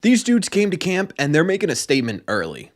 These dudes came to camp and they're making a statement early.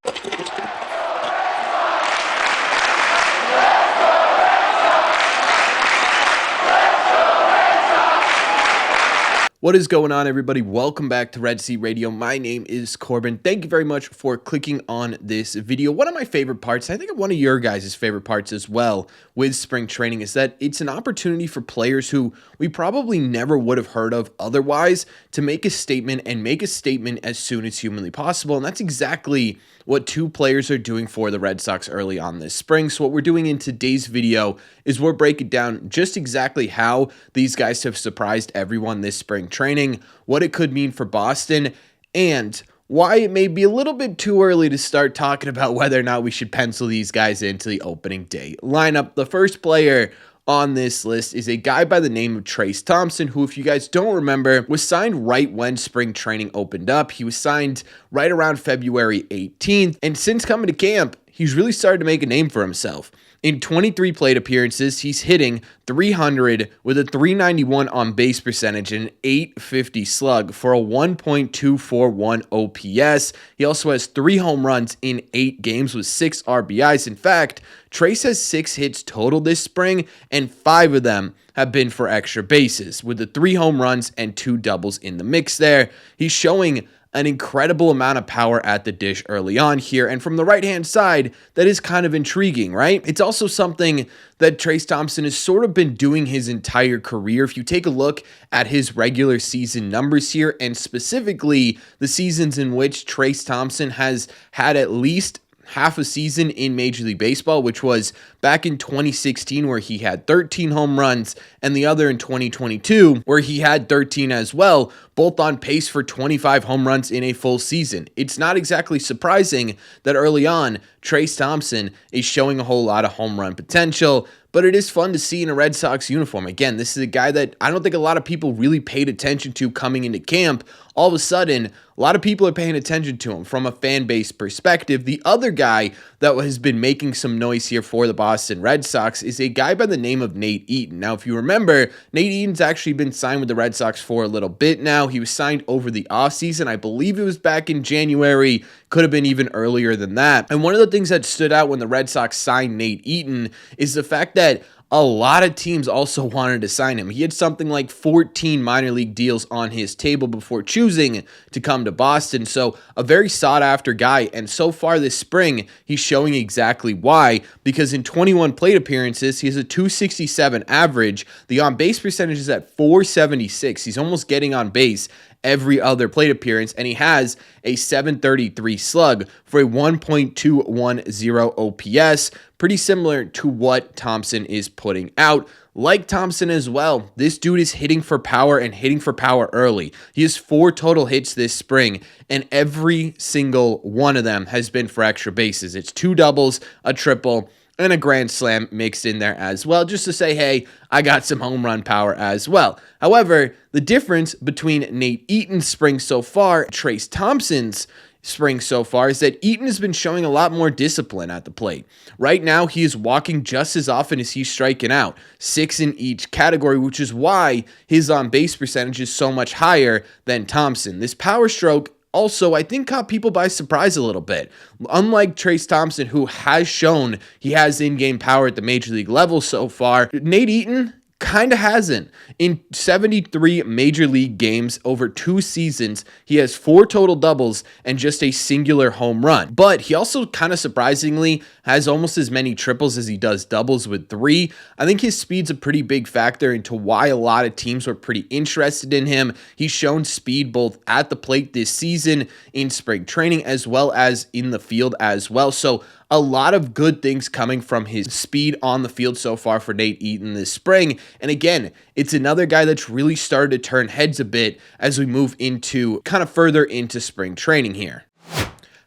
What is going on, everybody? Welcome back to Red Sea Radio. My name is Corbin. Thank you very much for clicking on this video. One of my favorite parts, I think one of your guys' favorite parts as well with spring training, is that it's an opportunity for players who we probably never would have heard of otherwise to make a statement and make a statement as soon as humanly possible. And that's exactly what two players are doing for the Red Sox early on this spring. So what we're doing in today's video is we're breaking down just exactly how these guys have surprised everyone this spring training, what it could mean for Boston, and why it may be a little bit too early to start talking about whether or not we should pencil these guys into the opening day lineup. The first player on this list is a guy by the name of Trayce Thompson, who, if you guys don't remember, was signed right when spring training opened up. He was signed right around February 18th, and since coming to camp, he's really started to make a name for himself. In 23 plate appearances, he's hitting .300 with a .391 on base percentage and an .850 slug for a 1.241 OPS. He also has 3 home runs in 8 games with 6 RBIs. In fact, Trayce has 6 hits total this spring, and 5 of them have been for extra bases, with the 3 home runs and 2 doubles in the mix there. He's showing an incredible amount of power at the dish early on here. And from the right-hand side, that is kind of intriguing, right? It's also something that Trayce Thompson has sort of been doing his entire career. If you take a look at his regular season numbers here, and specifically the seasons in which Trayce Thompson has had at least half a season in Major League Baseball, which was back in 2016 where he had 13 home runs, and the other in 2022 where he had 13 as well, both on pace for 25 home runs in a full season. It's not exactly surprising that early on, Trayce Thompson is showing a whole lot of home run potential, but it is fun to see in a Red Sox uniform. Again, this is a guy that I don't think a lot of people really paid attention to coming into camp. All of a sudden, a lot of people are paying attention to him from a fan base perspective. The other guy that has been making some noise here for the Boston Red Sox is a guy by the name of Nate Eaton. Now, if you remember, Nate Eaton's actually been signed with the Red Sox for a little bit now. He was signed over the offseason. I believe it was back in January. Could have been even earlier than that. And one of the things that stood out when the Red Sox signed Nate Eaton is the fact that a lot of teams also wanted to sign him. He had something like 14 minor league deals on his table before choosing to come to Boston. So a very sought after guy. And so far this spring, he's showing exactly why, because in 21 plate appearances, he has a .267 average. The on base percentage is at .476. He's almost getting on base every other plate appearance, and he has a .733 slug for a 1.210 OPS, pretty similar to what Thompson is putting out. Like Thompson as well, this dude is hitting for power and hitting for power early. He has 4 total hits this spring, and every single one of them has been for extra bases. It's 2 doubles, a triple, and a grand slam mixed in there as well, just to say, hey, I got some home run power as well. However, the difference between Nate Eaton's spring so far, Trayce Thompson's spring so far, is that Eaton has been showing a lot more discipline at the plate. Right now, he is walking just as often as he's striking out, 6 in each category, which is why his on-base percentage is so much higher than Thompson. This power stroke also, I think, caught people by surprise a little bit. Unlike Trayce Thompson, who has shown he has in-game power at the major league level so far, Nate Eaton kind of hasn't. In 73 major league games over 2 seasons, he has 4 total doubles and just a singular home run. But he also kind of surprisingly has almost as many triples as he does doubles with 3. I think his speed's a pretty big factor into why a lot of teams were pretty interested in him. He's shown speed both at the plate this season, in spring training, as well as in the field as well. So a lot of good things coming from his speed on the field so far for Nate Eaton this spring. And again, it's another guy that's really started to turn heads a bit as we move into kind of further into spring training here.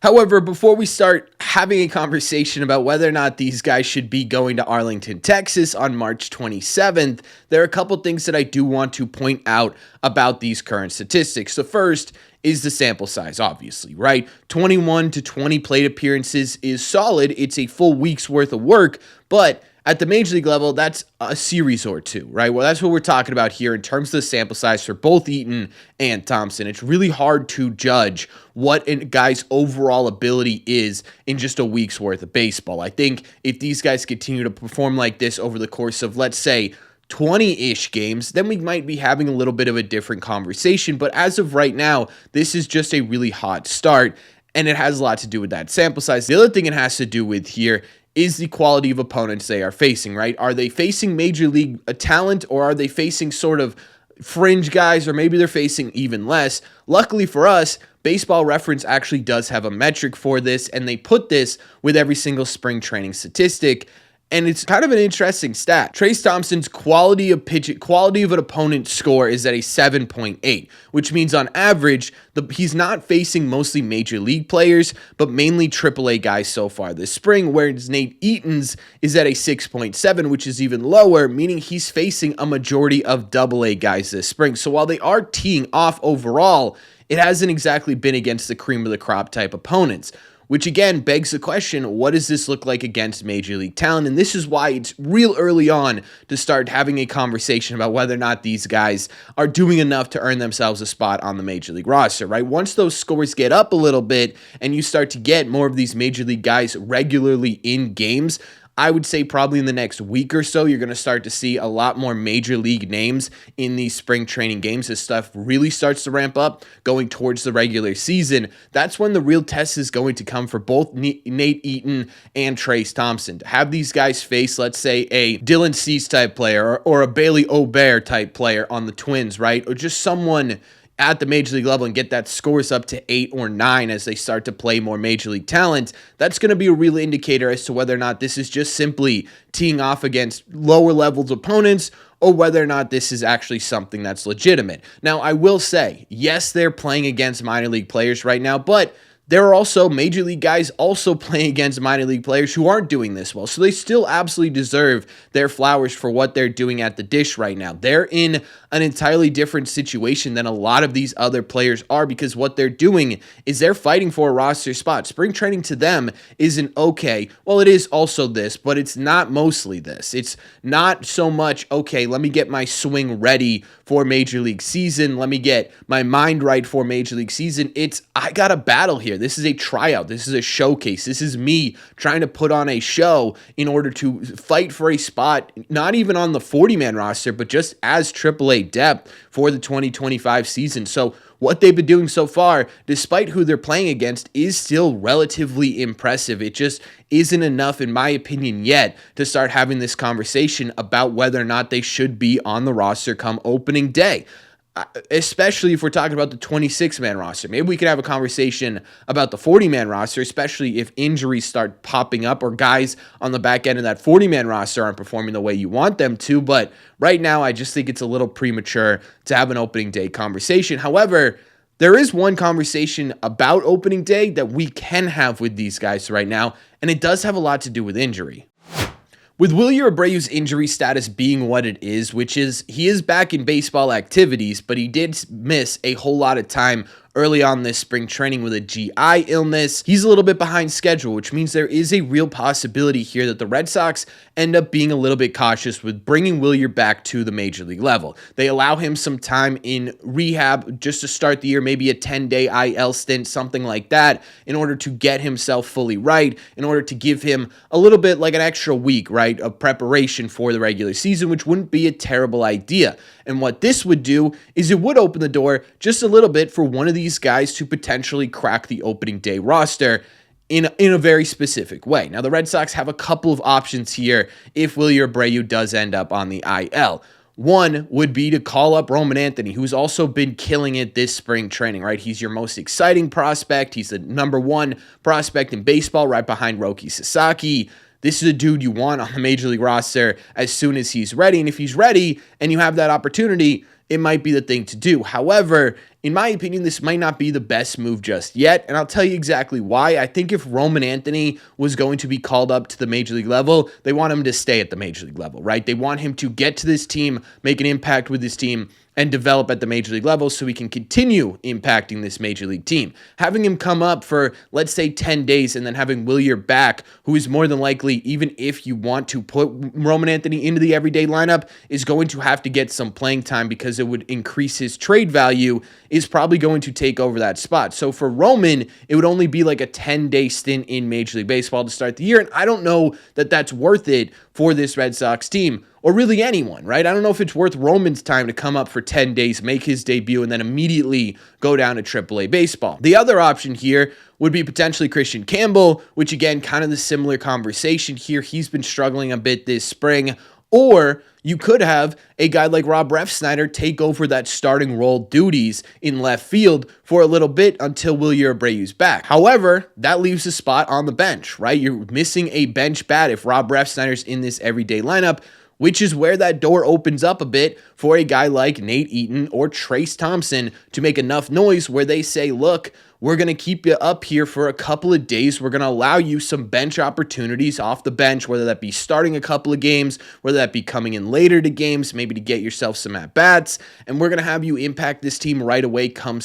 However, before we start having a conversation about whether or not these guys should be going to Arlington, Texas on March 27th, there are a couple things that I do want to point out about these current statistics. The first is the sample size, obviously, right? 21 to 20 plate appearances is solid. It's a full week's worth of work, but At the major league level, that's a series or two, right? Well, that's what we're talking about here in terms of the sample size for both Eaton and Thompson. It's really hard to judge what a guy's overall ability is in just a week's worth of baseball. I think if these guys continue to perform like this over the course of, let's say, 20-ish games, then we might be having a little bit of a different conversation. But as of right now, this is just a really hot start, and it has a lot to do with that sample size. The other thing it has to do with here is the quality of opponents they are facing, right? Are they facing major league talent, or are they facing sort of fringe guys, or maybe they're facing even less? Luckily for us, Baseball Reference actually does have a metric for this, and they put this with every single spring training statistic. And it's kind of an interesting stat. Trayce Thompson's quality of an opponent's score is at a 7.8, which means on average, he's not facing mostly major league players, but mainly AAA guys so far this spring, whereas Nate Eaton's is at a 6.7, which is even lower, meaning he's facing a majority of AA guys this spring. So while they are teeing off overall, it hasn't exactly been against the cream of the crop type opponents. Which again begs the question, what does this look like against major league talent? And this is why it's real early on to start having a conversation about whether or not these guys are doing enough to earn themselves a spot on the major league roster, right? Once those scores get up a little bit and you start to get more of these major league guys regularly in games, I would say probably in the next week or so, you're going to start to see a lot more major league names in these spring training games. This stuff really starts to ramp up going towards the regular season. That's when the real test is going to come for both Nate Eaton and Trayce Thompson. To have these guys face, let's say, a Dylan Cease type player or a Bailey Obear type player on the Twins, right? Or just someone at the major league level and get that scores up to 8 or 9 as they start to play more major league talent, that's going to be a real indicator as to whether or not this is just simply teeing off against lower levels opponents or whether or not this is actually something that's legitimate. Now, I will say, yes, they're playing against minor league players right now, but there are also major league guys also playing against minor league players who aren't doing this well. So they still absolutely deserve their flowers for what they're doing at the dish right now. They're in an entirely different situation than a lot of these other players are, because what they're doing is they're fighting for a roster spot. Spring training to them isn't okay. Well, it is also this, but it's not mostly this. It's not so much, okay, let me get my swing ready for major league season. Let me get my mind right for major league season. It's, I got a battle here. This is a tryout. This is a showcase. This is me trying to put on a show in order to fight for a spot, not even on the 40-man roster, but just as AAA depth for the 2025 season. So what they've been doing so far, despite who they're playing against, is still relatively impressive. It just isn't enough, in my opinion, yet to start having this conversation about whether or not they should be on the roster come opening day. Especially if we're talking about the 26-man roster. Maybe we could have a conversation about the 40-man roster, especially if injuries start popping up or guys on the back end of that 40-man roster aren't performing the way you want them to. But right now, I just think it's a little premature to have an opening day conversation. However, there is one conversation about opening day that we can have with these guys right now, and it does have a lot to do with injury. With Wilyer Abreu's injury status being what it is, which is he is back in baseball activities, but he did miss a whole lot of time early on this spring training with a GI illness. He's a little bit behind schedule, which means there is a real possibility here that the Red Sox end up being a little bit cautious with bringing Wilyer back to the major league level. They allow him some time in rehab just to start the year, maybe a 10-day IL stint, something like that, in order to get himself fully right, in order to give him a little bit like an extra week, right, of preparation for the regular season, which wouldn't be a terrible idea. And what this would do is it would open the door just a little bit for one of these guys to potentially crack the opening day roster in a very specific way. Now, the Red Sox have a couple of options here if Wilyer Abreu does end up on the IL. One would be to call up Roman Anthony, who's also been killing it this spring training, right? He's your most exciting prospect. He's the number one prospect in baseball right behind Roki Sasaki. This is a dude you want on the major league roster as soon as he's ready. And if he's ready and you have that opportunity, it might be the thing to do. However, in my opinion, this might not be the best move just yet, and I'll tell you exactly why. I think if Roman Anthony was going to be called up to the major league level, they want him to stay at the major league level, right? They want him to get to this team, make an impact with this team, and develop at the major league level so he can continue impacting this major league team. Having him come up for, let's say, 10 days and then having Wilyer back, who is more than likely, even if you want to put Roman Anthony into the everyday lineup, is going to have to get some playing time because it would increase his trade value, is probably going to take over that spot. So for Roman, it would only be like a 10-day stint in Major League Baseball to start the year, and I don't know that that's worth it for this Red Sox team, or really anyone, right? I don't know if it's worth Roman's time to come up for 10 days, make his debut, and then immediately go down to AAA baseball. The other option here would be potentially Christian Campbell, which again, kind of the similar conversation here. He's been struggling a bit this spring. Or you could have a guy like Rob Refsnyder take over that starting role duties in left field for a little bit until Wilyer Abreu's back. However, that leaves a spot on the bench, right? You're missing a bench bat if Rob Refsnyder's in this everyday lineup, which is where that door opens up a bit for a guy like Nate Eaton or Trayce Thompson to make enough noise where they say, look, we're going to keep you up here for a couple of days. We're going to allow you some bench opportunities off the bench, whether that be starting a couple of games, whether that be coming in later to games, maybe to get yourself some at-bats, and we're going to have you impact this team right away come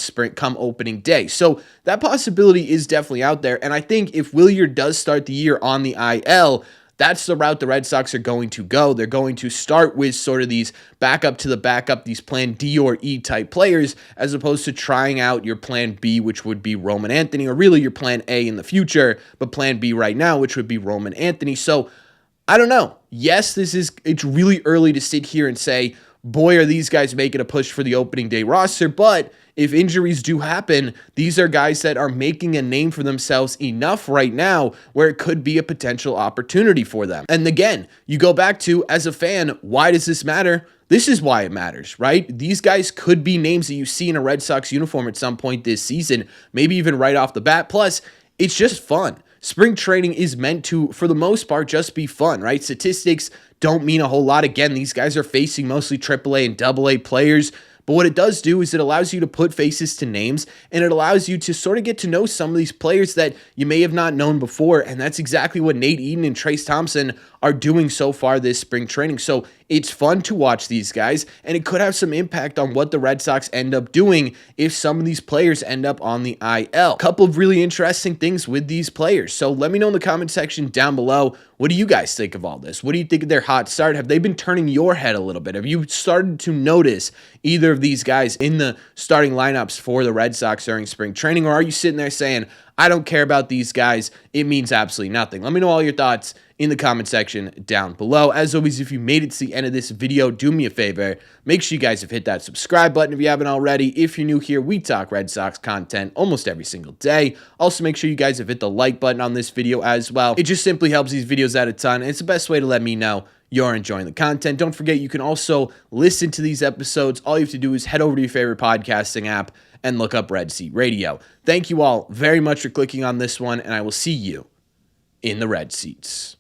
opening day. So that possibility is definitely out there, and I think if Wilyer does start the year on the IL, that's the route the Red Sox are going to go. They're going to start with sort of these backup to the backup, these plan D or E type players, as opposed to trying out your plan B, which would be Roman Anthony, or really your plan A in the future, but plan B right now, which would be Roman Anthony. So I don't know. Yes, it's really early to sit here and say, boy, are these guys making a push for the opening day roster, but if injuries do happen, these are guys that are making a name for themselves enough right now where it could be a potential opportunity for them. And again, you go back to, as a fan, why does this matter? This is why it matters, right? These guys could be names that you see in a Red Sox uniform at some point this season, maybe even right off the bat. Plus, it's just fun. Spring training is meant to, for the most part, just be fun, right? Statistics don't mean a whole lot. Again, these guys are facing mostly AAA and AA players. But what it does do is it allows you to put faces to names, and it allows you to sort of get to know some of these players that you may have not known before, and that's exactly what Nate Eaton and Trayce Thompson are doing so far this spring training. So it's fun to watch these guys, and it could have some impact on what the Red Sox end up doing if some of these players end up on the IL. A couple of really interesting things with these players. So let me know in the comment section down below, what do you guys think of all this? What do you think of their hot start? Have they been turning your head a little bit? Have you started to notice either of these guys in the starting lineups for the Red Sox during spring training, or are you sitting there saying, I don't care about these guys, it means absolutely nothing? Let me know all your thoughts in the comment section down below. As always, if you made it to the end of this video, do me a favor, make sure you guys have hit that subscribe button if you haven't already. If you're new here, we talk Red Sox content almost every single day. Also, make sure you guys have hit the like button on this video as well. It just simply helps these videos out a ton, and it's the best way to let me know you're enjoying the content. Don't forget, you can also listen to these episodes. All you have to do is head over to your favorite podcasting app and look up Red Seat Radio. Thank you all very much for clicking on this one, and I will see you in the Red Seats.